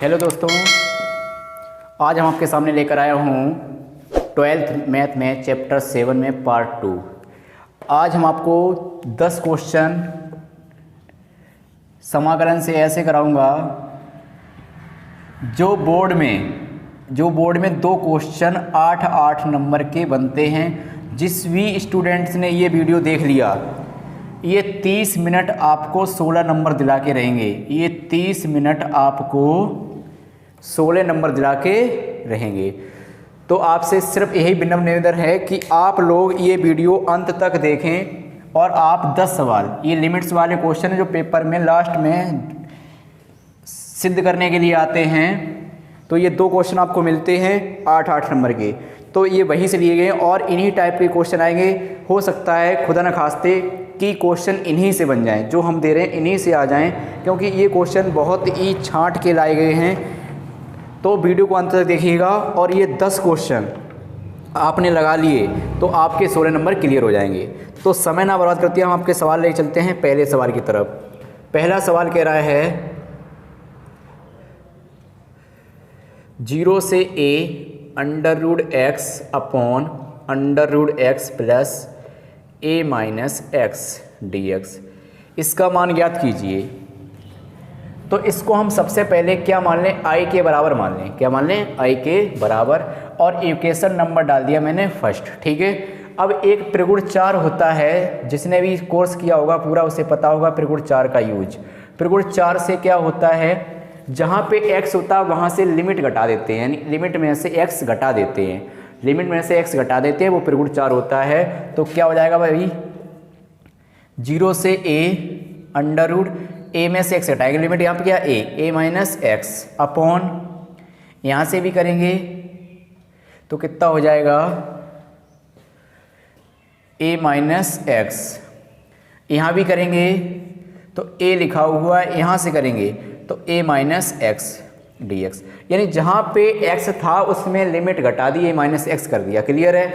Hello दोस्तों, आज हम आपके सामने लेकर आया हूँ 12th मैथ में चैप्टर 7 में पार्ट 2। आज हम आपको 10 क्वेश्चन समाकलन से ऐसे कराऊंगा जो बोर्ड में 2 क्वेश्चन 8-8 नंबर के बनते हैं। जिस भी स्टूडेंट्स ने ये वीडियो देख लिया, ये 30 मिनट आपको 16 नंबर दिला के रहेंगे। ये 30 मिनट आपको 16 नंबर दिला के रहेंगे। तो आपसे सिर्फ यही विनम्र निवेदन है कि आप लोग ये वीडियो अंत तक देखें और आप 10 सवाल, ये लिमिट्स वाले क्वेश्चन है जो पेपर में लास्ट में सिद्ध करने के लिए आते हैं। तो ये 2 क्वेश्चन आपको मिलते हैं 8-8 नंबर के, तो ये वहीं से लिए गए और इन्हीं टाइप के क्वेश्चन आएंगे। हो सकता है खुदा न खास्ते कि क्वेश्चन इन्हीं से बन जाएं, जो हम दे रहे हैं इन्हीं से आ जाएं, क्योंकि ये क्वेश्चन बहुत ही छांट के लाए गए हैं। तो वीडियो को अंत तक देखिएगा और ये 10 क्वेश्चन आपने लगा लिए तो आपके 16 नंबर क्लियर हो जाएंगे। तो समय ना बर्बाद करते हम आपके सवाल ले चलते हैं पहले सवाल की तरफ। पहला सवाल कह रहा है 0 से a √x upon √x plus a minus x dx, इसका मान ज्ञात कीजिए। तो इसको हम सबसे पहले क्या मान लें, i के बराबर मान लें। क्या मान लें? i के बराबर, और इक्वेशन नंबर डाल दिया मैंने फर्स्ट। ठीक है। अब एक त्रिगुण 4 होता है, जिसने भी कोर्स किया होगा पूरा उसे पता होगा त्रिगुण 4 का यूज। त्रिगुण 4 से क्या होता है, जहाँ पे x होता है वहाँ से लिमिट घटा देते हैं, यानी लिमिट में से x घटा देते हैं। लिमिट में से x घटा देते हैं, वो त्रिगुण 4 होता है। तो क्या हो जाएगा भाई, 0 से a √a में से x घटाएंगे, लिमिट यहाँ पे क्या a माइनस x अपॉन, यहाँ से भी करेंगे तो कितना हो जाएगा a माइनस x, यहाँ भी करेंगे तो a लिखा हुआ है, यहाँ से करेंगे तो a माइनस x dx, यानी जहाँ पे x था उसमें लिमिट घटा दी, a माइनस x कर दिया। क्लियर है?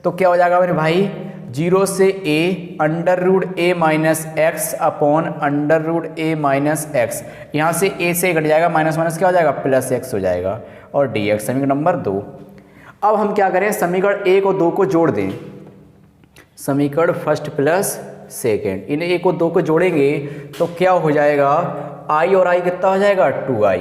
तो क्या हो जाएगा मेरे भाई, 0 से a √a minus x upon √a minus x, यहाँ से a से घट जाएगा, माइनस माइनस क्या हो जाएगा प्लस x हो जाएगा, और dx समीकरण नंबर 2। अब हम क्या करें, समीकरण 1 और 2 को जोड़ दें। समीकरण फर्स्ट प्लस सेकेंड, इन 1 और 2 को जोड़ेंगे तो क्या हो जाएगा, i और i कितना हो जाएगा 2i,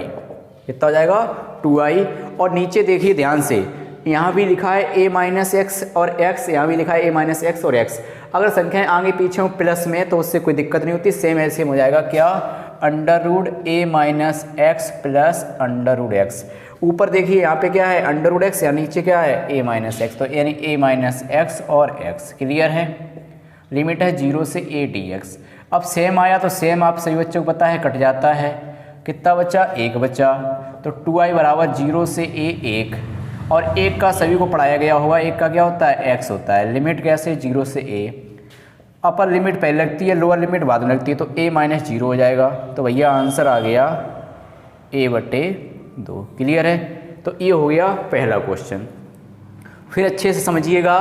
कितना हो जाएगा 2i। और नीचे देखिए ध्यान से, यहाँ भी लिखा है a माइनस एक्स और x, यहाँ भी लिखा है a माइनस एक्स और x। अगर संख्याएं आगे पीछे हो प्लस में तो उससे कोई दिक्कत नहीं होती, सेम ऐसे हो जाएगा क्या, √a minus x plus √x। ऊपर देखिए यहाँ पे क्या है √x, या नीचे क्या है a माइनस एक्स, तो यानी a माइनस एक्स और x। क्लियर है? लिमिट है 0 से a dx। अब सेम आया तो सेम आप सभी बच्चों को पता है कट जाता है, कितना बचा 1 बचा। तो 2i बराबर 0 से a 1, और 1 का सभी को पढ़ाया गया होगा, 1 का क्या होता है x होता है। लिमिट कैसे, 0 से a, अपर लिमिट पहले लगती है लोअर लिमिट बाद में लगती है, तो a माइनस 0 हो जाएगा। तो भैया आंसर आ गया a/2। क्लियर है? तो ये हो गया पहला क्वेश्चन। फिर अच्छे से समझिएगा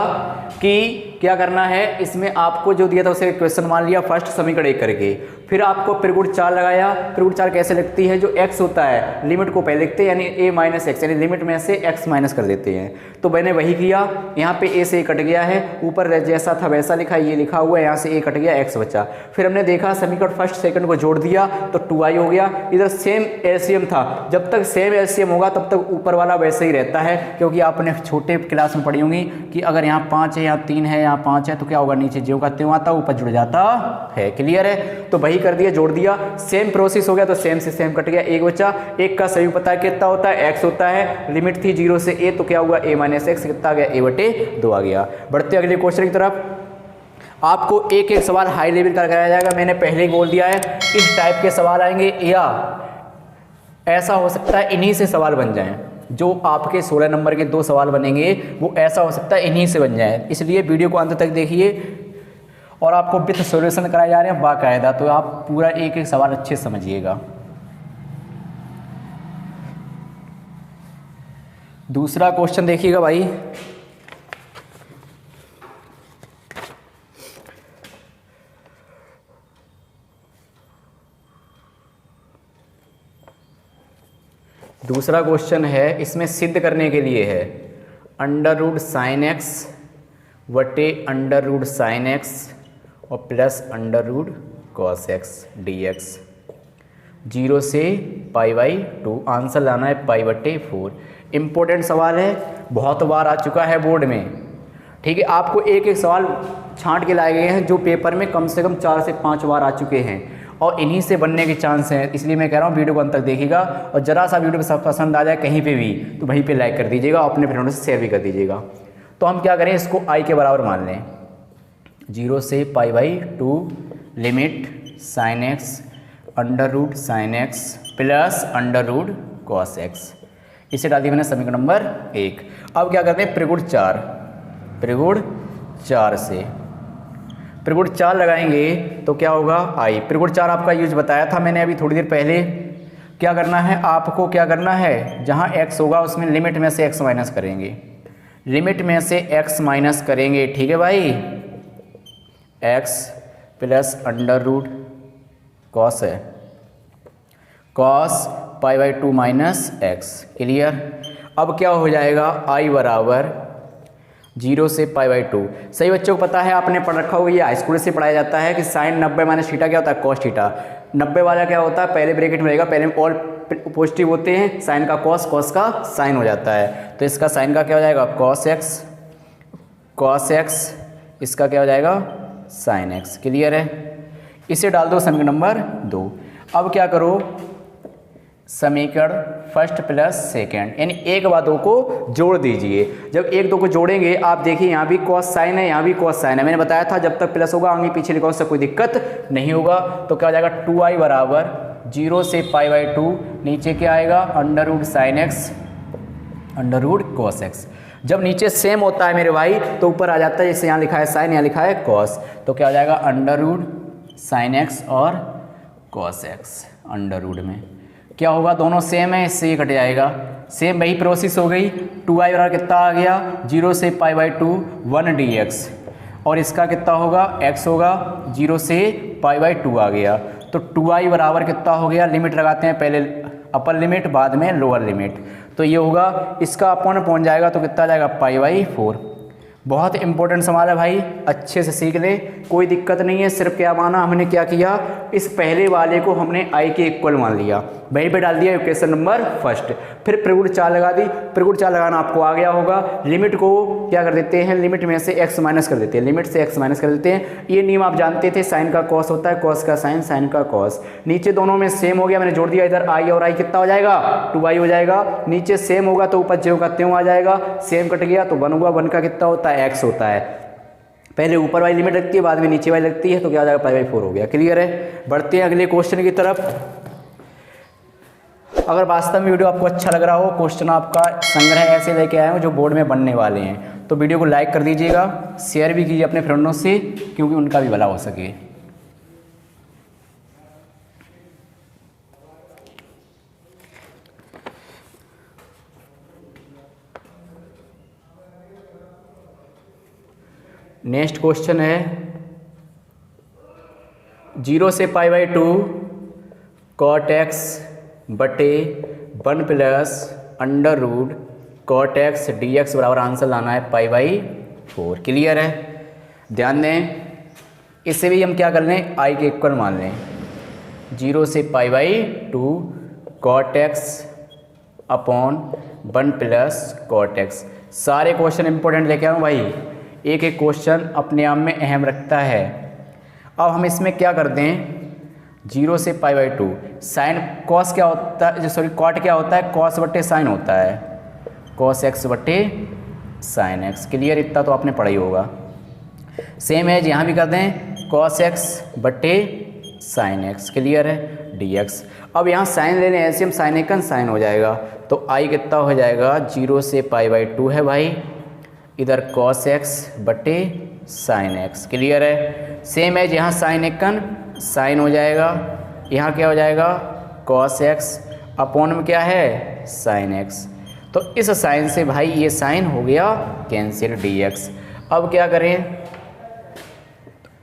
कि क्या करना है। इसमें आपको जो दिया था उसे क्वेश्चन मान लिया फर्स्ट, समीकरण 1 करके, फिर आपको त्रिगुण 4 लगाया। त्रिगुण 4 कैसे लगती है, जो x होता है लिमिट को पहले लिखते हैं, यानी a माइनस एक्स, यानी लिमिट में से x माइनस कर देते हैं। तो मैंने वही किया, यहाँ पे a से a कट गया है, ऊपर जैसा था वैसा लिखा, ये लिखा हुआ है, यहाँ से a कट गया, x बचा। फिर हमने देखा समीकरण फर्स्ट सेकंड को जोड़ दिया तो 2i हो गया। इधर सेम एलसीएम था, जब तक सेम एलसीएम होगा तब तक ऊपर वाला वैसे ही रहता है, क्योंकि आपने छोटे क्लास में पढ़ी होंगी कि अगर यहाँ 5 है, यहाँ 3 है, यहाँ 5 है, तो क्या होगा, नीचे ज्यों का त्यों आता, ऊपर जुड़ जाता है। क्लियर है? तो वही कर दिया, जोड़ दिया, सेम प्रोसेस हो गया, तो सेम से सेम कट गया, 1 बचा। 1 का सही पता है कितना होता है, x होता है। लिमिट थी 0 से a, तो क्या हुआ a माइनस एक्स, कितना आ गया a/2 आ गया। बढ़ते अगले क्वेश्चन की तरफ। आपको एक एक सवाल हाई लेवल का कराया जाएगा, मैंने पहले ही बोल दिया है। इस टाइप के सवाल आएंगे, या ऐसा हो सकता है इन्हीं से सवाल बन जाएं। जो आपके 16 नंबर के 2 सवाल बनेंगे वो ऐसा हो सकता है इन्हीं से बन जाए। इसलिए वीडियो को अंत तक देखिए, और आपको विथ सॉल्यूशन कराए जा रहे हैं बाकायदा, तो आप पूरा एक एक सवाल अच्छे से समझिएगा। दूसरा क्वेश्चन देखिएगा भाई, दूसरा क्वेश्चन है, इसमें सिद्ध करने के लिए है अंडर रूट साइन एक्स बटे अंडर रूट साइन एक्स और plus under root cos x d x 0 से π/2। आंसर लाना है π/4। इम्पोर्टेंट सवाल है, बहुत बार आ चुका है बोर्ड में। ठीक है, आपको एक एक सवाल छांट के लाए गए हैं जो पेपर में कम से कम 4 से 5 बार आ चुके हैं और इन्हीं से बनने के चांस हैं। इसलिए मैं कह रहा हूँ वीडियो को अंत तक देखिएगा और ज़रा सा वीडियो को पसंद आ जाए कहीं पे भी तो वहीं पे लाइक कर दीजिएगा और अपने फ्रेंडों से शेयर भी कर दीजिएगा। तो हम क्या करें, इसको आई के बराबर मान लें। 0 से π/2 limit sine x under root sine x plus under root cos x, इसे डाल दिया मैंने समीकरण नंबर 1। अब क्या करते हैं, त्रिगुण 4 से त्रिगुण 4 लगाएंगे तो क्या होगा, आई। त्रिगुण 4 आपका यूज बताया था मैंने अभी थोड़ी देर पहले। क्या करना है आपको, क्या करना है, जहाँ x होगा उसमें लिमिट में से x माइनस करेंगे, लिमिट में से x माइनस करेंगे। ठीक है भाई, x plus under root cos है, कॉस π/2 माइनस एक्स। क्लियर। अब क्या हो जाएगा, i बराबर 0 से π/2। सही बच्चों को पता है, आपने पढ़ रखा होगा, ये हाई स्कूल से पढ़ाया जाता है कि साइन 90 माइनस थीटा क्या होता है, कॉस थीटा। 90 वाला क्या होता है, पहले ब्रैकेट में रहेगा, पहले में ऑल पॉजिटिव होते हैं, साइन का कॉस, कॉस का साइन हो जाता है। तो इसका साइन का क्या हो जाएगा, कॉस एक्स, इसका क्या हो जाएगा, साइन एक्स। क्लियर है। इसे डाल दो समीकरण नंबर 2। अब क्या करो, समीकरण फर्स्ट प्लस सेकेंड, यानी एक बातों को जोड़ दीजिए। जब एक दो को जोड़ेंगे, आप देखिए यहाँ भी कॉस साइन है, यहाँ भी कॉस साइन है। मैंने बताया था जब तक प्लस होगा आगे पीछे लिखा उससे कोई दिक्कत नहीं होगा। तो क्या हो जाएगा, 2i बराबर 0 से π/2, नीचे क्या आएगा, under root sine x under root cos x. जब नीचे सेम होता है मेरे भाई तो ऊपर आ जाता है, जैसे यहाँ लिखा है साइन, यहाँ लिखा है कॉस। तो क्या हो जाएगा, अंडर रूट साइन एक्स और कॉस एक्स अंडर रूट में क्या होगा, दोनों सेम है, इससे ये कट जाएगा। सेम वही प्रोसेस हो गई। 2i बराबर कितना आ गया, 0 से π/2 1 dx और इसका कितना होगा, x होगा, 0 से π/2 आ गया। तो 2i बराबर कितना हो गया, लिमिट लगाते हैं, पहले अपर लिमिट बाद में लोअर लिमिट। तो ये होगा, इसका अपन पहुंच जाएगा तो कितना आ जाएगा, π/4। बहुत इंपॉर्टेंट सवाल है भाई, अच्छे से सीख ले, कोई दिक्कत नहीं है। सिर्फ क्या माना हमने, क्या किया, इस पहले वाले को हमने i के इक्वल मान लिया, वहीं पे डाल दिया इक्वेशन नंबर फर्स्ट। फिर त्रिगुण 4 लगा दी। त्रिगुण 4 लगाना आपको आ गया होगा। लिमिट को क्या कर देते हैं, लिमिट में से x माइनस कर देते हैं, लिमिट से x माइनस कर देते हैं। ये नियम आप जानते थे, साइन का कॉस होता है, कॉस का साइन, साइन का कॉस। नीचे दोनों में सेम हो गया, मैंने जोड़ दिया, इधर i और i कितना हो जाएगा, 2i हो जाएगा। नीचे सेम होगा तो ऊपर ज्यों का त्यों आ जाएगा, सेम कट गया तो 1 हुआ, 1 का कितना होता है, x होता है। पहले ऊपर वाली लिमिट लगती है, बाद में नीचे वाली लगती है, तो क्या हो जाएगा, π/4 हो गया। क्लियर है। बढ़ते हैं अगले क्वेश्चन की तरफ। अगर वास्तव में वीडियो आपको अच्छा लग रहा हो, क्वेश्चन आपका संग्रह ऐसे लेके आए हो जो बोर्ड में बनने वाले हैं, तो वीडियो को लाइक कर दीजिएगा, शेयर भी कीजिए अपने फ्रेंडों से, क्योंकि उनका भी भला हो सके। नेक्स्ट क्वेश्चन है, 0 से π/2 cot x बटे 1 plus under root cot x d x बराबर आंसर लाना है π/4। क्लियर है। ध्यान दें, इससे भी हम क्या कर लें, i के इक्वल मान लें। 0 से π/2 cot x upon 1 plus cot x. सारे क्वेश्चन इंपॉर्टेंट लेके आऊँ भाई, एक एक क्वेश्चन अपने आप में अहम रखता है। अब हम इसमें क्या कर दें, 0 से π/2 साइन कॉस क्या होता है, सॉरी कॉट क्या होता है, कॉस बट्टे साइन होता है, कॉस एक्स बट्टे साइन एक्स। क्लियर, इतना तो आपने पढ़ा ही होगा। सेम है, यहाँ भी कर दें, कॉस एक्स बट्टे साइन एक्स। क्लियर है, डी एक्स। अब यहाँ साइन लेने ऐसे हम साइन एकन साइन हो जाएगा, तो आई कितना हो जाएगा, 0 से π/2 है भाई, इधर कॉस एक्स बट्टे साइन एक्स। क्लियर है। सेम है, यहाँ साइन एकन साइन हो जाएगा, यहाँ क्या हो जाएगा, कॉस एक्स अपॉन में क्या है, साइन एक्स। तो इस साइन से भाई ये साइन हो गया कैंसिल, डी एक्स। अब क्या करें,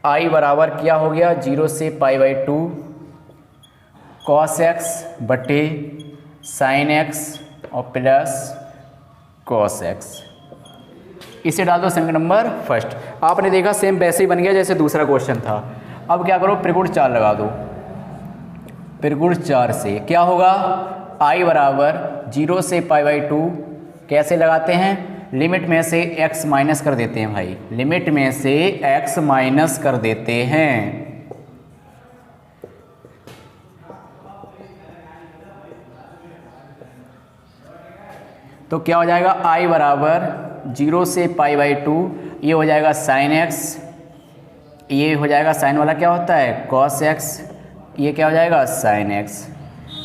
आई बराबर क्या हो गया, 0 से π/2 कॉस एक्स बटे साइन एक्स और प्लस कॉस एक्स। इसे डाल दो समीकरण नंबर फर्स्ट। आपने देखा सेम वैसे ही बन गया जैसे दूसरा क्वेश्चन था। अब क्या करो, त्रिगुण 4 लगा दो। त्रिगुण 4 से क्या होगा, i बराबर 0 से π/2 कैसे लगाते हैं, लिमिट में से x माइनस कर देते हैं भाई, लिमिट में से x माइनस कर देते हैं। तो क्या हो जाएगा, i बराबर 0 से π/2, ये हो जाएगा साइन x, ये हो जाएगा साइन वाला क्या होता है कॉस x, ये क्या हो जाएगा साइन x।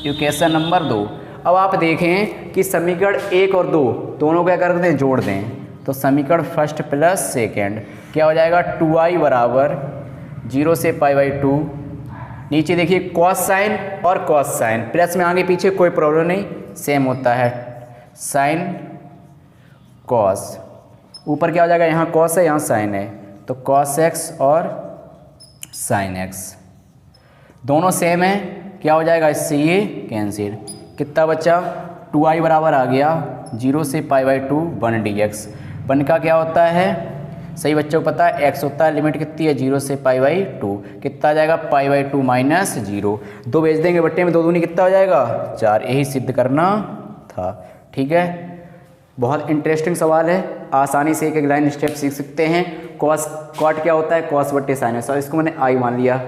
Equation number 2। अब आप देखें कि समीकरण 1 और 2 दोनों क्या कर दें, जोड़ दें। तो समीकरण फर्स्ट प्लस सेकेंड क्या हो जाएगा, 2i बराबर 0 से π/2, नीचे देखिए कॉस साइन और कॉस साइन, प्लस में आगे पीछे कोई प्रॉब्लम नहीं, सेम होता है, साइन कॉस, ऊपर क्या हो जाएगा, यहाँ कॉस है यहाँ साइन है, तो कॉस एक्स और साइन एक्स दोनों सेम है, क्या हो जाएगा, इससे ये कैंसिल, कितना बचा, 2i बराबर आ गया 0 से π/2 1 dx। 1 का क्या होता है, सही बच्चों को पता है x होता है, लिमिट कितनी है 0 से π/2, कितना आ जाएगा π/2 माइनस 0, 2 भेज देंगे बट्टे में, 2 दूनी कितना हो जाएगा 4, यही सिद्ध करना था। ठीक है, बहुत इंटरेस्टिंग सवाल है, आसानी से एक एक लाइन स्टेप सीख सकते हैं। कॉस कॉट क्या होता है, कॉस बट्टे साइन है, इसको मैंने आई मान लिया,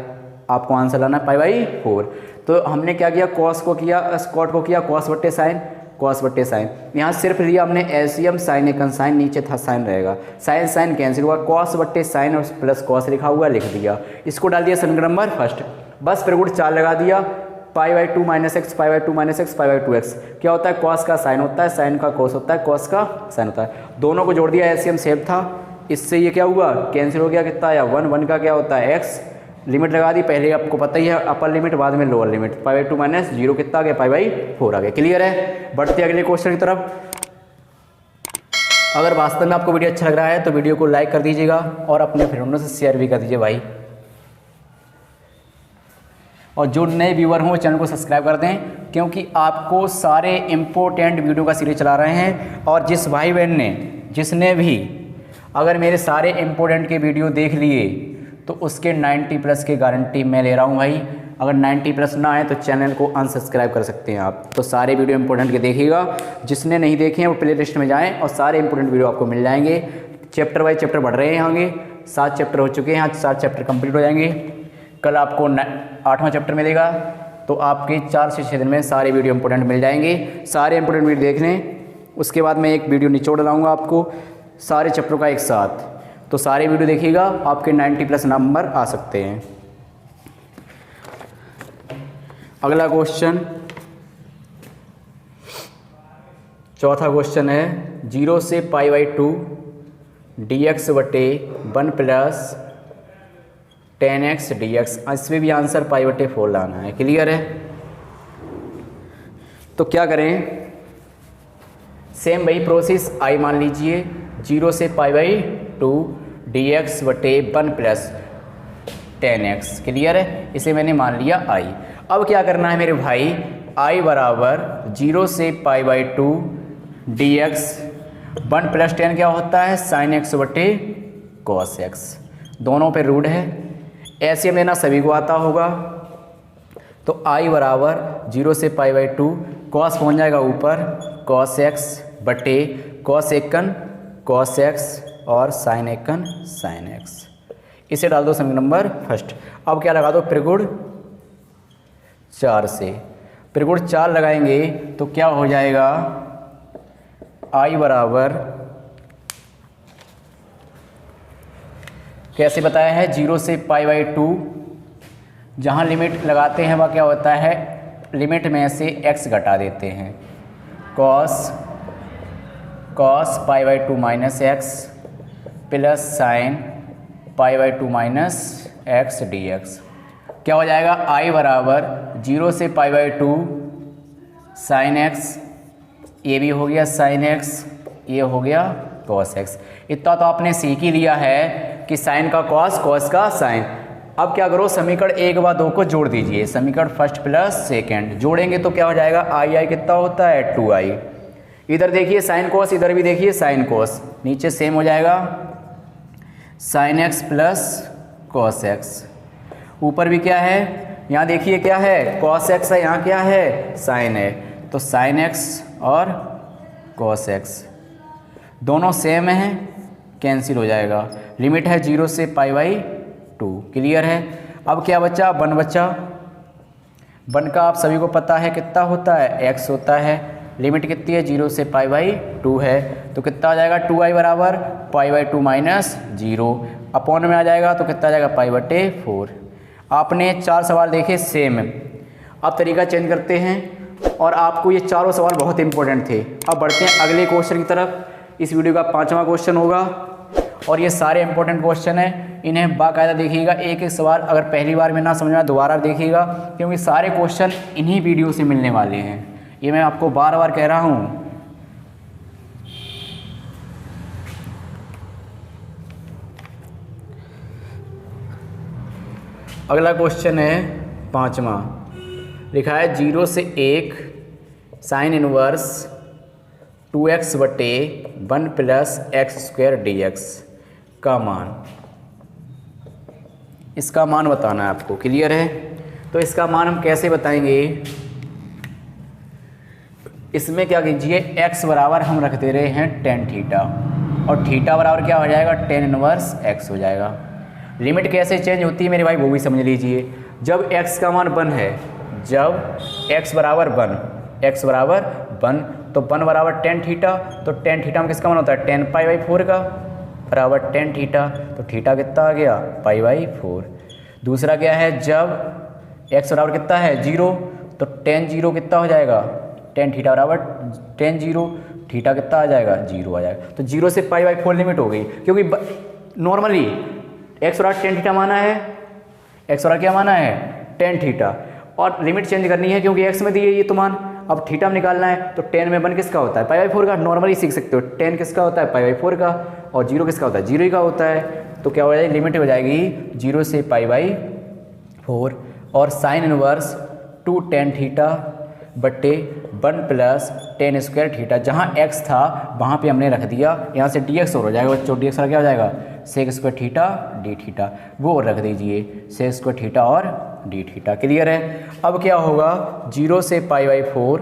आपको आंसर लाना है π/4। तो हमने क्या किया, कॉस को किया, कॉट को किया कॉस बट्टे साइन, कॉस बट्टे साइन, यहाँ सिर्फ लिया हमने एलसीएम, साइन एकन साइन, नीचे था साइन रहेगा, साइन साइन कैंसिल हुआ, कॉस बट्टे साइन और प्लस कॉस लिखा हुआ लिख दिया, इसको डाल दिया समीकरण नंबर फर्स्ट, बस त्रिगुण 4 लगा दिया, π/2 minus x, π/2 minus x, π/2x क्या होता है, कॉस का साइन होता है, साइन का कॉस होता है, कॉस का साइन होता है, दोनों को जोड़ दिया, एलसीएम सेम था, इससे ये क्या हुआ कैंसिल हो गया, कितना आया 1, 1 का क्या होता है x, लिमिट लगा दी, पहले आपको पता ही है अपर लिमिट बाद में लोअर लिमिट, π/2 माइनस 0 कितना आ गया π/4 आ गया। क्लियर है, बढ़ते अगले क्वेश्चन की तरफ। अगर वास्तव में आपको वीडियो अच्छा लग रहा है तो वीडियो को लाइक कर दीजिएगा और अपने फ्रेंडों से शेयर भी कर दीजिए भाई, और जो नए व्यूअर हों चैनल को सब्सक्राइब कर दें, क्योंकि आपको सारे इम्पोर्टेंट वीडियो का सीरीज चला रहे हैं। और जिस भाई बहन ने, जिसने भी अगर मेरे सारे इम्पोर्टेंट के वीडियो देख लिए तो उसके 90+ की गारंटी मैं ले रहा हूं भाई। अगर 90+ ना आए तो चैनल को अनसब्सक्राइब कर सकते हैं आप। तो सारे वीडियो इंपॉर्टेंट के देखिएगा, जिसने नहीं देखे हैं वो प्ले लिस्ट में जाएँ और सारे इंपॉर्टेंट वीडियो आपको मिल जाएंगे। चैप्टर वाइज चैप्टर बढ़ रहे हैं, आगे 7 चैप्टर हो चुके हैं, आज 7 चैप्टर कंप्लीट हो जाएंगे। कल आपको 8वां चैप्टर मिलेगा, तो आपके 4 से 6 दिन में सारे वीडियो इंपॉर्टेंट मिल जाएंगे। सारे इंपॉर्टेंट वीडियो देख लें, उसके बाद मैं एक वीडियो निचोड़ लाऊंगा आपको सारे चैप्टरों का एक साथ, तो सारे वीडियो देखिएगा, आपके 90+ नंबर आ सकते हैं। अगला क्वेश्चन, चौथा क्वेश्चन है 0 से π/2 dx बटे 1 प्लस 10x dx, इसमें भी आंसर π/4 लाना है। क्लियर है, तो क्या करें, सेम वही प्रोसेस, आई मान लीजिए 0 से π/2 dx बटे 1 प्लस 10x। क्लियर है, इसे मैंने मान लिया आई। अब क्या करना है मेरे भाई, i बराबर 0 से π/2 dx 1 प्लस 10 क्या होता है साइन x बटे कॉस x, दोनों पे रूट है, ऐसे लेना सभी को आता होगा। तो i बराबर 0 से π/2 कॉस पहुंच जाएगा ऊपर, कॉस x बटे कॉस एकन कॉस x और साइन एकन साइन x, इसे डाल दो समीकरण नंबर फर्स्ट। अब क्या लगा दो, त्रिगुण 4 से, त्रिगुण 4 लगाएंगे तो क्या हो जाएगा, i बराबर कैसे बताया है 0 से π/2, जहाँ लिमिट लगाते हैं वह क्या होता है, लिमिट में से x घटा देते हैं, cos π/2 minus x plus sine π/2 minus x dx, क्या हो जाएगा, i बराबर 0 से π/2 साइन x, ये भी हो गया साइन x, ये हो गया कॉस x। इतना तो आपने सीख ही लिया है कि साइन का कॉस, कॉस का साइन। अब क्या करो, समीकरण 1 व 2 को जोड़ दीजिए। समीकरण फर्स्ट प्लस सेकेंड जोड़ेंगे तो क्या हो जाएगा, आई कितना होता है 2i। इधर देखिए साइन कोस, इधर भी देखिए साइन कोस, नीचे सेम हो जाएगा sign x plus cos x. ऊपर भी क्या है, यहाँ देखिए क्या है कॉस एक्स है, यहाँ क्या है साइन है, तो साइन एक्स और कॉस एक्स दोनों सेम हैं, कैंसिल हो जाएगा। लिमिट है 0 से π/2। क्लियर है। अब क्या बचा, 1 बचा। 1 का आप सभी को पता है कितना होता है, x होता है। लिमिट कितनी है, 0 से π/2 है, तो कितना आ जाएगा 2i बराबर π/2 माइनस 0 अपॉन में आ जाएगा, तो कितना आ जाएगा π/4। आपने 4 सवाल देखे सेम। अब तरीका चेंज करते हैं और आपको ये चारों सवाल बहुत इंपॉर्टेंट थे। अब बढ़ते हैं अगले क्वेश्चन की तरफ। इस वीडियो का 5वां क्वेश्चन होगा और ये सारे इंपॉर्टेंट क्वेश्चन हैं, इन्हें बाकायदा देखिएगा। एक एक सवाल अगर पहली बार में ना समझ में दोबारा देखिएगा, क्योंकि सारे क्वेश्चन इन्हीं वीडियो से मिलने वाले हैं। ये मैं आपको बार बार कह रहा हूँ। अगला क्वेश्चन है 5वां, लिखा है 0 से 1 साइन इनवर्स 2x बटे 1 प्लस x² dx का मान। इसका मान बताना है आपको। क्लियर है। तो इसका मान हम कैसे बताएंगे, इसमें क्या कीजिए, x बराबर हम रख दे रहे हैं tan थीटा और थीटा बराबर क्या हो जाएगा tan इनवर्स x हो जाएगा। लिमिट कैसे चेंज होती है मेरे भाई वो भी समझ लीजिए। जब x का मान 1 है, जब x बराबर 1 तो 1 बराबर tan थीटा, तो tan थीटा में किसका मान होता है tan π/4 का बराबर tan थीटा, तो थीटा कितना आ गया π/4। दूसरा क्या है, जब x बराबर कितना है 0, तो tan 0 कितना हो जाएगा, tan थीटा बराबर tan 0, थीटा कितना आ जाएगा 0 आ जाएगा। तो 0 से π/4 लिमिट हो गई, क्योंकि नॉर्मली x बराबर tan थीटा माना है, x बराबर क्या माना है tan थीटा, और लिमिट चेंज करनी है क्योंकि x में दी है ये तो मान, अब थीटा में निकालना है, तो tan में 1 किसका होता है π/4 का। नॉर्मली सीख सकते हो, tan किसका होता है π/4 का, और 0 किसका होता है 0 का होता है। तो क्या हो जाएगी, लिमिट हो जाएगी 0 से π/4 और साइन इनवर्स 2 tan थीटा बटे 1 प्लस tan² थीटा। जहाँ x था वहाँ पे हमने रख दिया, यहाँ से dx और हो जाएगा बच्चों, dx का क्या हो जाएगा sec² थीटा d थीटा, वो रख दीजिए sec² थीटा और d थीटा। क्लियर है। अब क्या होगा, 0 से π/4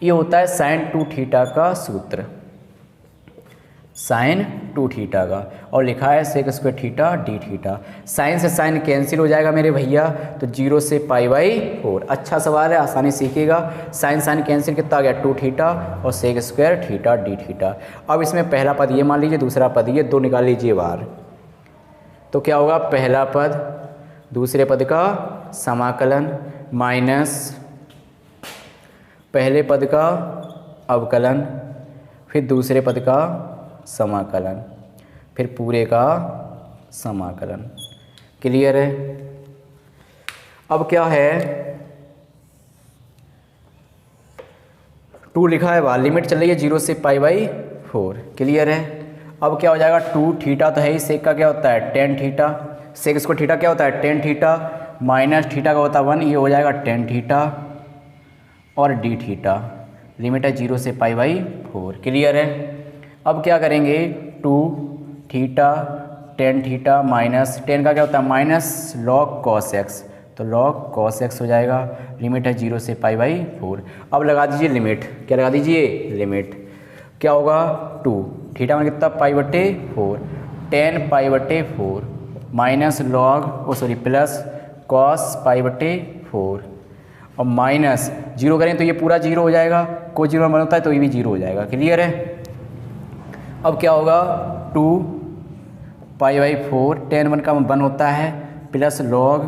ये होता है साइन 2 थीटा का सूत्र, साइन 2 थीटा का, और लिखा है sec² theta d theta. Sine से साइन कैंसिल हो जाएगा मेरे भैया, तो 0 से π/4। अच्छा सवाल है, आसानी सीखिएगा। साइन साइन कैंसिल कितना आ गया 2 थीटा और sec² थीटा d थीटा। अब इसमें पहला पद ये मान लीजिए, दूसरा पद ये, 2 निकाल लीजिए बाहर, तो क्या होगा, पहला पद दूसरे पद का समाकलन माइनस पहले पद का अवकलन, फिर दूसरे पद का समाकलन, फिर पूरे का समाकलन। क्लियर है। अब क्या है, 2 लिखा है बाहर, लिमिट चल रही है 0 से π/4। क्लियर है। अब क्या हो जाएगा, 2 थीटा तो है ही, सेक का क्या होता है tan थीटा, sec² थीटा क्या होता है tan थीटा, माइनस थीटा का होता है 1, ये हो जाएगा tan थीटा और d थीटा। लिमिट है 0 से π/4। क्लियर है। अब क्या करेंगे, 2 theta tan theta minus tan का क्या होता है माइनस log cos x, तो log cos x हो जाएगा। लिमिट है 0 से π/4। अब लगा दीजिए लिमिट, क्या लगा दीजिए लिमिट, क्या होगा 2 थीटा में कितना π/4, tan π/4 minus log plus cos π/4 और माइनस 0 करें तो ये पूरा 0 हो जाएगा, कोई 0 बन होता है तो ये भी 0 हो जाएगा। क्लियर है। अब क्या होगा, 2 π/4 tan 1 का 1 होता है प्लस log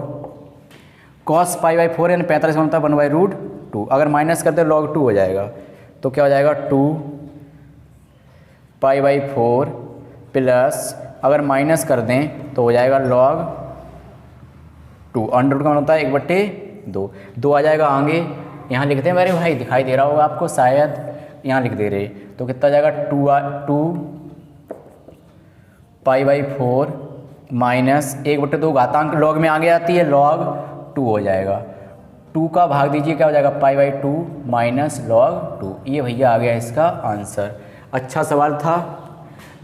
cos π/4 यानी 45 होता है 1/√2। अगर माइनस करते तो log 2 हो जाएगा, तो क्या हो जाएगा 2 π/4 प्लस अगर माइनस कर दें तो हो जाएगा log 2। अंडर का होता है 1/2, 2 आ जाएगा आगे। यहाँ लिखते हैं मेरे भाई, दिखाई दे रहा होगा आपको शायद, यहाँ लिख दे रहे, तो कितना जाएगा 2 π/4 माइनस 1/2 घातांक लॉग में आगे आती है, लॉग 2 हो जाएगा। 2 का भाग दीजिए, क्या हो जाएगा π/2 माइनस लॉग 2। ये भैया आ गया इसका आंसर। अच्छा सवाल था,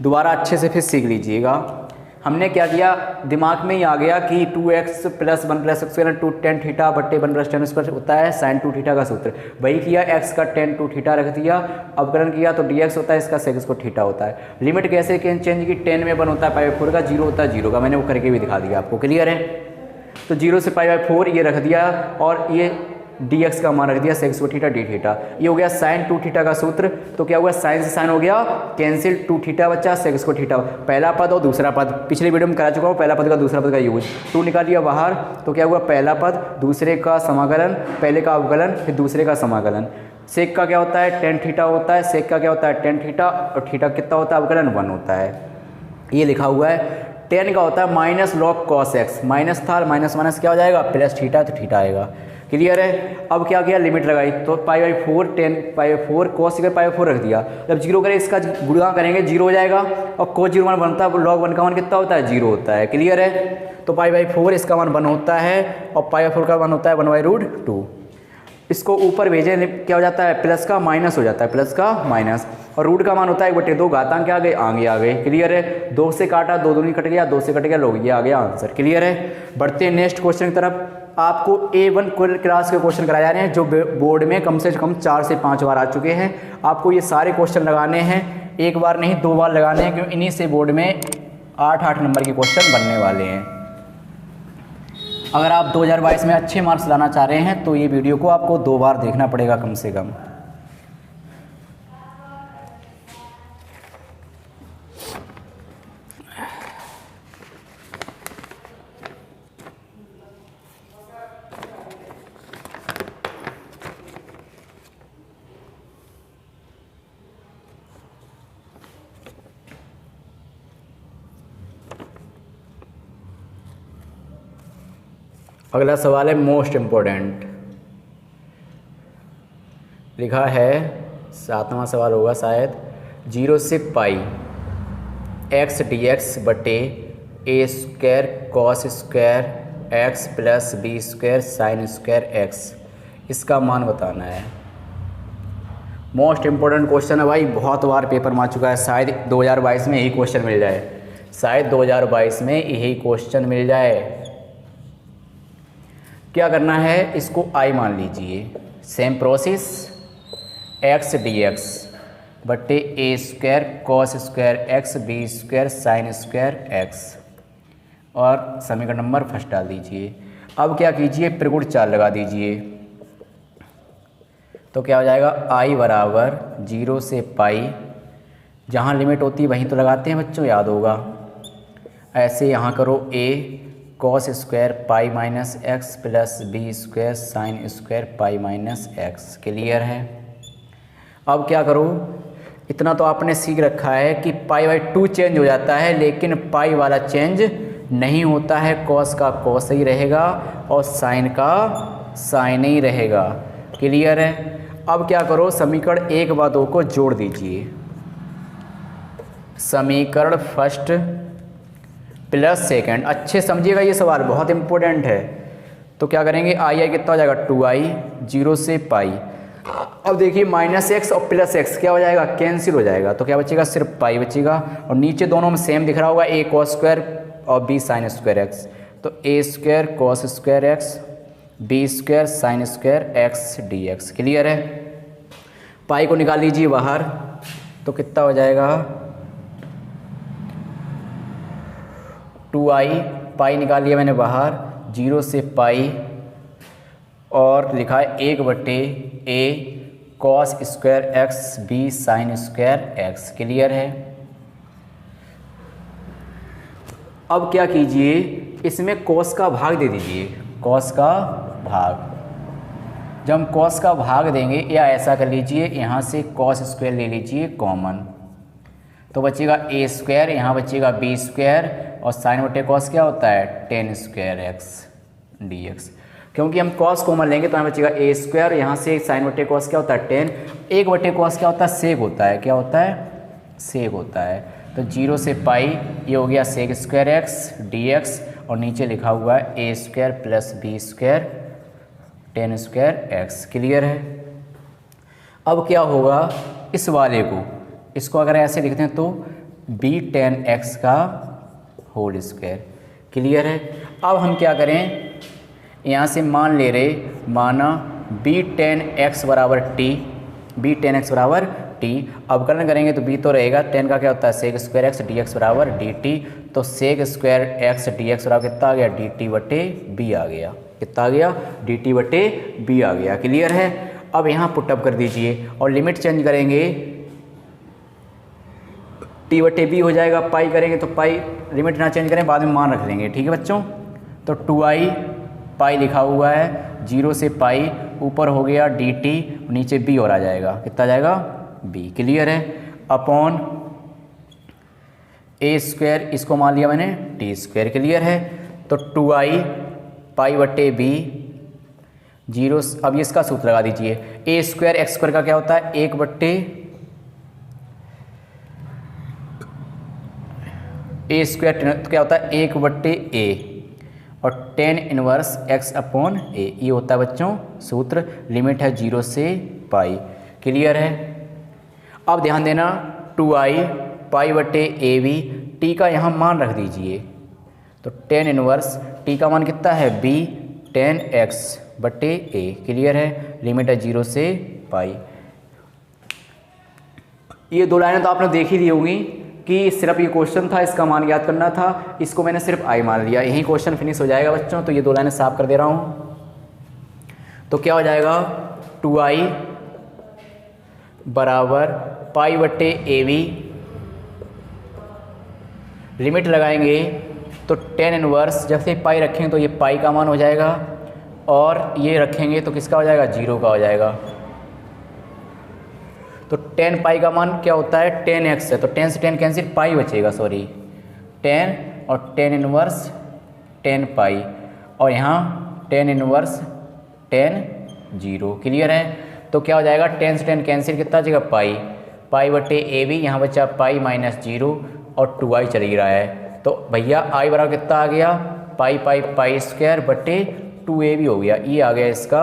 दोबारा अच्छे से फिर सीख लीजिएगा। हमने क्या किया, दिमाग में ही आ गया कि 2x + 1 + x² 2 tan थीटा बट्टे 1 + tan स्क्वायर होता है sin 2 थीटा का सूत्र। वही किया, x का tan 2 थीटा रख दिया, अवकलन किया तो dx होता है, इसका sec स्क्वायर थीटा होता है। लिमिट कैसे चेंज की, tan में 1 होता है π/4 का, 0 होता है 0 का, मैंने वो करके भी दिखा दिया आपको। क्लियर है? तो 0 से π/4 ये रख दिया और ये dx का मान रख दिया sec square theta d theta. ये हो गया sin 2 थीटा का सूत्र। तो क्या हुआ, साइन से साइन हो गया कैंसिल, 2 थीटा बचा, sec स्क्वायर थीटा पहला पद और दूसरा पद, पिछले वीडियो में करा चुका हूँ, पहला पद का दूसरा पद का यूज। 2 निकाल लिया बाहर, तो क्या हुआ, पहला पद दूसरे का समाकलन, पहले का अवकलन फिर दूसरे का समाकलन। सेक का क्या होता है, tan थीटा होता है, सेक का क्या होता है, tan थीटा, और थीटा कितना होता है, अवकलन 1 होता है। ये लिखा हुआ है। tan का होता है minus log cos x, minus था, माइनस माइनस क्या हो जाएगा, प्लस थीटा, तो थीटा आएगा। क्लियर है? अब क्या किया, लिमिट लगाई, तो π/4 tan π/4 cos π/4 रख दिया। जब 0 करें, इसका गुणा करेंगे 0 हो जाएगा, और cos 0 मान बनता है, log 1 का मान कितना होता है, 0 होता है। क्लियर है? तो π/4 इसका मान 1 होता है और π/4 का मान होता है 1/√2। इसको ऊपर भेजें, क्या हो जाता है, प्लस का माइनस हो जाता है, प्लस का माइनस, और रूट का मान होता है 1/2, घातांक क्या आ गए, आगे आ गए। क्लियर है? 2 से काटा, 2 दूनी कट गया, 2 से कट गया, लोग ये आ गया आंसर। क्लियर है? बढ़ते हैं नेक्स्ट क्वेश्चन की तरफ। आपको A1 क्लास के क्वेश्चन कराए जा रहे हैं जो बोर्ड में कम से कम 4 से 5 बार आ चुके हैं। आपको ये सारे क्वेश्चन लगाने हैं, एक बार नहीं 2 बार लगाने हैं, क्योंकि इन्हीं से बोर्ड में 8 नंबर के क्वेश्चन बनने वाले हैं। अगर आप 2022 में अच्छे मार्क्स लाना चाह रहे हैं तो ये वीडियो को आपको 2 बार देखना पड़ेगा कम से कम। अगला सवाल है मोस्ट इम्पोर्टेंट, लिखा है 7वां सवाल होगा शायद। 0 से पाई x dx बटे a² cos² x + b² sin² x, इसका मान बताना है। मोस्ट इम्पोर्टेंट क्वेश्चन है भाई, बहुत बार पेपर में आ चुका है, शायद 2022 में यही क्वेश्चन मिल जाए, शायद 2022 में यही क्वेश्चन मिल जाए। क्या करना है, इसको I मान लीजिए, सेम प्रोसेस, x dx बट्टे a² cos² x b² sin² x, और समीकरण नंबर फर्स्ट डाल दीजिए। अब क्या कीजिए, त्रिगुण 4 लगा दीजिए, तो क्या हो जाएगा, I बराबर 0 से पाई, जहाँ लिमिट होती है वहीं तो लगाते हैं बच्चों, याद होगा। ऐसे यहाँ करो, a cos² pi minus x plus b² sin² pi minus x. Clear है? अब क्या करो, इतना तो आपने सीख रखा है कि π/2 चेंज हो जाता है, लेकिन पाई वाला चेंज नहीं होता है। कॉस का कॉस ही रहेगा और साइन का साइन ही रहेगा। क्लियर है? अब क्या करो, समीकरण 1 व 2 को जोड़ दीजिए। समीकरण फर्स्ट प्लस सेकंड, अच्छे समझिएगा, ये सवाल बहुत इंपॉर्टेंट है। तो क्या करेंगे, आई कितना हो जाएगा, 2i 0 से पाई। अब देखिए -x और +x क्या हो जाएगा, कैंसिल हो जाएगा, तो क्या बचेगा, सिर्फ पाई बचेगा। और नीचे दोनों में सेम दिख रहा होगा, a cos² और b sin² x, तो a² cos² x b² sin² x dx। Clear है? पाई को निकाल लीजिए बाहर, तो कितना हो जाएगा, 2i, पाई निकाल लिया मैंने बाहर, 0 से पाई, और लिखा है 1/a cos² x b sin² x। Clear है? अब क्या कीजिए, इसमें cos का भाग दे दीजिए, cos का भाग। जब हम cos का भाग देंगे, या ऐसा कर लीजिए, यहाँ से cos² ले लीजिए कॉमन, तो बचेगा a², यहाँ बचेगा b², और साइन बटे कॉस क्या होता है, tan² x dx। क्योंकि हम कॉस कॉमन लेंगे तो यहाँ बचेगा a², यहाँ से साइन बटे कॉस क्या होता है, tan। 1/cos क्या होता है, सेक होता है, क्या होता है, सेक होता है। तो 0 से पाई ये हो गया sec square x d x और नीचे लिखा हुआ है a square plus b square tan square x. Clear है। अब क्या होगा इस वाले को, इसको अगर ऐसे लिखते हैं तो बी टेन एक्स का होल स्क्वायर। क्लियर है। अब हम क्या करें, यहाँ से मान ले रहे, माना बी टेन एक्स बराबर टी, बी टेन एक्स बराबर टी। अवकलन करेंगे तो बी तो रहेगा, टेन का क्या होता है sec square x d x बराबर डी टी। तो sec square x d x बराबर कितना आ गया, डी टी बटे बी आ गया। कितना आ गया, डी टी बटे बी आ गया। क्लियर है। अब यहाँ पुटअप कर दीजिए और लिमिट चेंज करेंगे, टी बटे बी हो जाएगा, पाई करेंगे तो पाई, लिमिट ना चेंज करें बाद में मान रख लेंगे। ठीक है बच्चों। तो 2i पाई लिखा हुआ है, 0 से पाई, ऊपर हो गया डी टी, नीचे बी और आ जाएगा, कितना आ जाएगा बी। क्लियर है। अपॉन ए स्क्वायर, इसको मान लिया मैंने टी स्क्वायर। क्लियर है। तो 2i पाई बटे बी 0। अब ये इसका सूत्र लगा दीजिए, ए स्क्वायर एक्स स्क्वायर का क्या होता है 1 बट्टे ए स्क्वायर, तो क्या होता है 1 बट्टे ए और टेन इनवर्स एक्स अपॉन ए, ये होता है बच्चों सूत्र। लिमिट है 0 से पाई। क्लियर है। अब ध्यान देना 2i पाई बटे ए बी, टी का यहाँ मान रख दीजिए, तो टेन इनवर्स टी का मान कितना है बी टेन एक्स बटे ए। क्लियर है। लिमिट है 0 से पाई। ये दो लाइनें तो आपने देख ही दी होंगी कि सिर्फ ये क्वेश्चन था, इसका मान याद करना था, इसको मैंने सिर्फ आई मान लिया, यही क्वेश्चन फिनिश हो जाएगा बच्चों। तो ये दो लाइनें साफ कर दे रहा हूँ। तो क्या हो जाएगा 2i बराबर पाई बट्टे ए बी, लिमिट लगाएंगे तो टेन इनवर्स, जब से पाई रखेंगे तो ये पाई का मान हो जाएगा और ये रखेंगे तो किसका हो जाएगा 0 का हो जाएगा। तो 10 पाई का मान क्या होता है 10x है, तो 10 से 10 कैंसिल, पाई बचेगा, सॉरी 10 और 10 इनवर्स 10 पाई और यहाँ 10 इनवर्स 10 0। क्लियर है। तो क्या हो जाएगा 10 से 10 कैंसिल, कितना बचेगा पाई, पाई बटे ए बी, यहाँ बचा पाई माइनस 0 और 2i चल ही रहा है। तो भैया i बराबर कितना आ गया पाई पाई पाई स्क्वायर बटे 2ab हो गया। ये आ गया इसका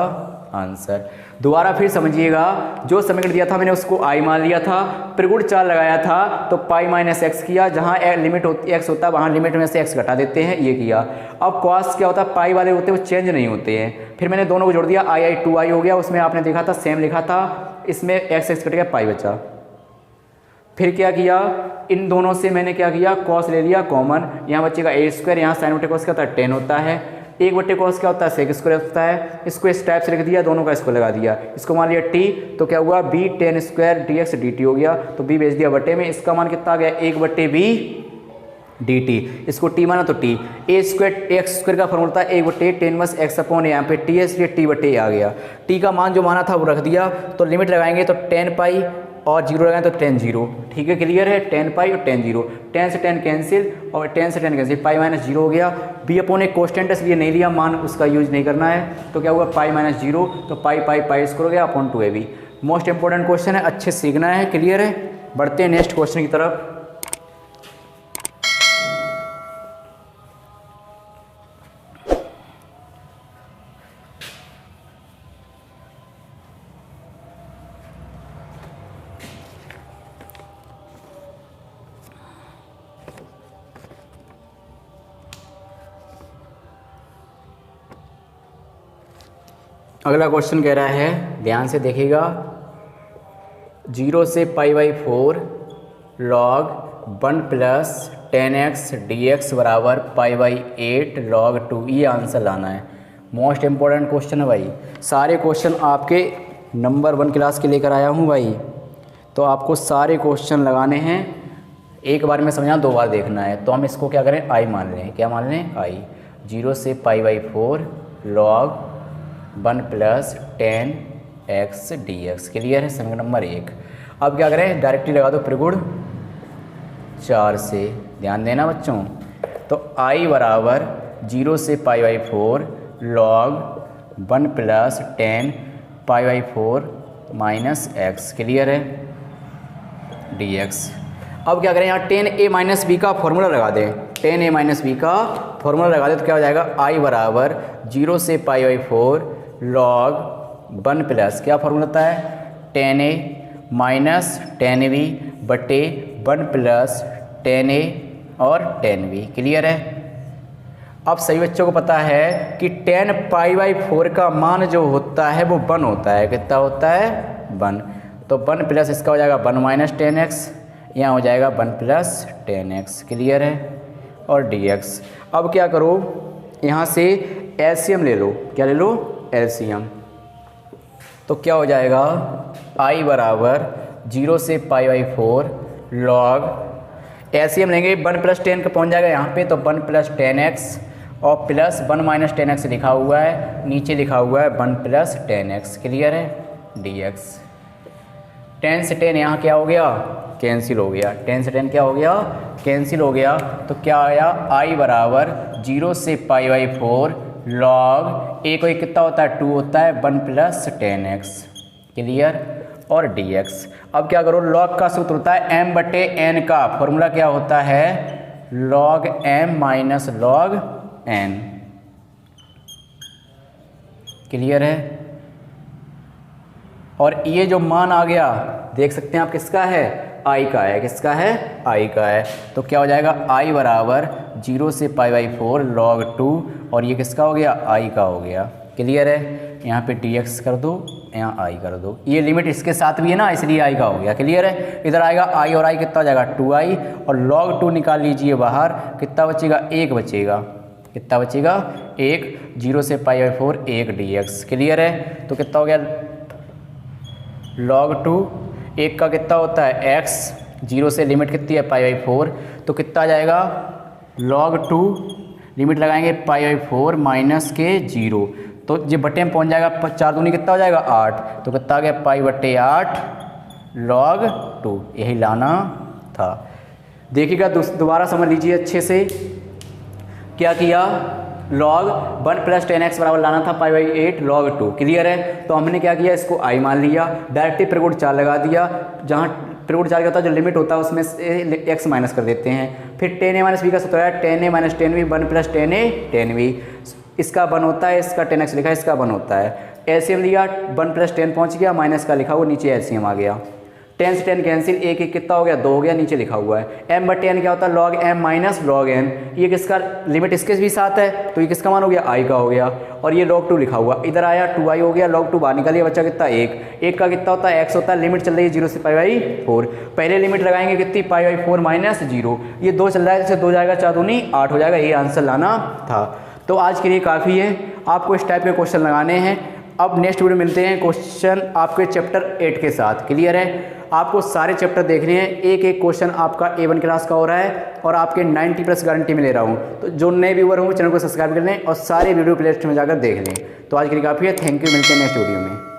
आंसर। दोबारा फिर समझिएगा, जो समीकरण दिया था मैंने उसको i मान लिया था, त्रिगुण चाल लगाया था तो पाई माइनस एक्स किया, जहाँ लिमिट होती एक्स होता है वहाँ लिमिट में से x घटा देते हैं, ये किया। अब कॉस क्या होता है, पाई वाले होते हैं वो चेंज नहीं होते हैं, फिर मैंने दोनों को जोड़ दिया, i 2i हो गया। उसमें आपने देखा था सेम लिखा था, इसमें x कट गया, पाई बचा। फिर क्या किया, इन दोनों से मैंने क्या किया कॉस ले लिया कॉमन, यहाँ बचेगा ए स्क्वायर, यहाँ साइन बटे कॉस क्या होता है 10 होता है, 1 बटे कॉस क्या होता है सेक स्क्वायर होता है, इसको इस टाइप से लिख दिया, दोनों का इसको लगा दिया, इसको मान लिया टी, तो क्या हुआ b tan square d x d t हो गया। तो बी भेज दिया बटे में, इसका मान कितना आ गया 1 बटे बी डी टी, इसको टी माना तो टी, ए स्क्वायर एक्स स्क्वायर का फॉर्मूला था 1 बटे टेन बस एक्स अपॉन, यहाँ पे टी है इसलिए टी बटे आ गया। टी का मान जो माना था वो रख दिया। तो लिमिट लगाएंगे तो 10 पाई और 0 लगाएं तो 10 0। ठीक है। क्लियर है। 10 पाई और 10 0, 10 से 10 कैंसिल और 10 से 10 कैंसिल, पाई माइनस 0 हो गया। बी अपॉन एक कॉन्स्टेंट है इसलिए नहीं लिया मान, उसका यूज नहीं करना है। तो क्या हुआ पाई माइनस 0, तो पाई पाई पाई स्क्वायर हो गया upon 2ab। Most important question है, अच्छे सीखना है। क्लियर है। बढ़ते हैं नेक्स्ट क्वेश्चन की तरफ। अगला क्वेश्चन कह रहा है, ध्यान से देखिएगा, 0 से pi by 4 log 1 plus 10x dx बराबर पाई बाई 8 लॉग 2, ये आंसर लाना है। मोस्ट इम्पोर्टेंट क्वेश्चन है भाई, सारे क्वेश्चन आपके नंबर 1 क्लास के लेकर आया हूँ भाई, तो आपको सारे क्वेश्चन लगाने हैं, एक बार में समझना 2 बार देखना है। तो हम इसको क्या करें i मान लें, क्या मान लें i। 0 से pi by 4 log 1 plus 10x dx। Clear है। समीकरण नंबर 1। अब क्या करें डायरेक्टली लगा दो त्रिगुण 4 से, ध्यान देना बच्चों। तो i बराबर 0 से pi by 4 log 1 plus 10 pi by 4 minus x। Clear है। dx। अब क्या करें, यहाँ 10a माइनस बी का फॉर्मूला लगा दें। 10a माइनस बी का फॉर्मूला लगा दें तो क्या हो जाएगा, i बराबर 0 से π/4 log 1 प्लस क्या फॉर्मूला होता है, 10a माइनस 10b बटे 1 प्लस 10a और 10b। क्लियर है। अब सभी बच्चों को पता है कि 10 π/4 का मान जो होता है वो 1 होता है। कितना होता है, 1। तो 1 प्लस इसका हो जाएगा 1 माइनस 10x, यहाँ हो जाएगा 1 प्लस 10x। क्लियर है। और dx। अब क्या करो, यहाँ से एलसीएम ले लो। क्या ले लो, एलसीएम। तो क्या हो जाएगा, i बराबर 0 से π/4 log एलसीएम लेंगे, 1 प्लस 10 का पहुँच जाएगा यहाँ पे, तो 1 प्लस 10x और प्लस 1 माइनस 10x लिखा हुआ है, नीचे लिखा हुआ है 1 प्लस 10x। क्लियर है। dx 10 से 10 यहाँ क्या हो गया, कैंसिल हो गया। 10 से 10 क्या हो गया, कैंसिल हो गया। तो क्या आया, i बराबर 0 से π/4 log a को एक कितना होता है, 2 होता है, 1 प्लस 10x। क्लियर। और dx। अब क्या करो, log का सूत्र होता है m बटे n का फॉर्मूला क्या होता है, log m minus log n। Clear है। और ये जो मान आ गया देख सकते हैं आप, किसका है, i का है। किसका है, i का है। तो क्या हो जाएगा, i बराबर 0 से π/4 log 2 और ये किसका हो गया, i का हो गया। क्लियर है। यहाँ पे dx कर दो, यहाँ i कर दो। ये लिमिट इसके साथ भी है ना, इसलिए i का हो गया। क्लियर है। इधर आएगा i और i कितना हो जाएगा, 2i और log 2 निकाल लीजिए बाहर, कितना बचेगा, 1 बचेगा। कितना बचेगा, 1। 0 से π/4 1 dx। क्लियर है। तो कितना हो गया, log 2 1 का कितना होता है x, 0 से लिमिट कितनी है π/4, तो कितना आ जाएगा, log 2 लिमिट लगाएंगे π/4 माइनस के 0, तो ये बटे में पहुंच जाएगा, 4 दूनी कितना हो जाएगा 8, तो कितना आ गया π/8 log 2। यही लाना था। देखिएगा दोबारा समझ लीजिए अच्छे से। क्या किया, log 1 प्लस 10x बराबर लाना था π/8 log 2। क्लियर है। तो हमने क्या किया, इसको i मान लिया, डायरेक्टली प्रगुण 4 लगा दिया। जहाँ प्रगुण 4 का होता है, जो लिमिट होता है उसमें से x माइनस कर देते हैं। फिर 10a माइनस b का सूत्र है 10a minus 10b 1 plus 10a 10b। इसका 1 होता है, इसका 10x लिखा है, इसका 1 होता है। एलसीएम लिया, 1 प्लस 10 पहुँच गया, माइनस का लिखा हुआ, नीचे एलसीएम आ गया। 10 से 10 कैंसिल, 1 1 कितना हो गया, 2 हो गया, नीचे लिखा हुआ है m बटे n क्या होता है, log m minus log n। ये किसका लिमिट इसके भी साथ है, तो ये किसका मान हो गया, i का हो गया। और ये log 2 लिखा हुआ, इधर आया 2i हो गया, log 2 बाहर निकालिए, बच्चा कितना 1 का कितना होता है, x होता है। लिमिट चल रही है 0 से π/4, पहले लिमिट लगाएंगे कितनी, π/4 माइनस 0। ये 2 चल रहा है, जैसे 2 जाएगा 4 दूनी 8 हो जाएगा। ये आंसर लाना था। तो आज के लिए काफ़ी है, आपको इस टाइप के क्वेश्चन लगाने हैं। अब नेक्स्ट वीडियो मिलते हैं क्वेश्चन आपके चैप्टर 8 के साथ। क्लियर है। आपको सारे चैप्टर देखने हैं, एक एक क्वेश्चन आपका A1 क्लास का हो रहा है और आपके 90+ गारंटी में ले रहा हूँ। तो जो नए व्यूअर होंगे चैनल को सब्सक्राइब कर लें और सारे वीडियो प्लेलिस्ट में जाकर देख लें। तो आज के लिए काफ़ी है, थैंक यू, मिलते हैं नेक्स्ट वीडियो में।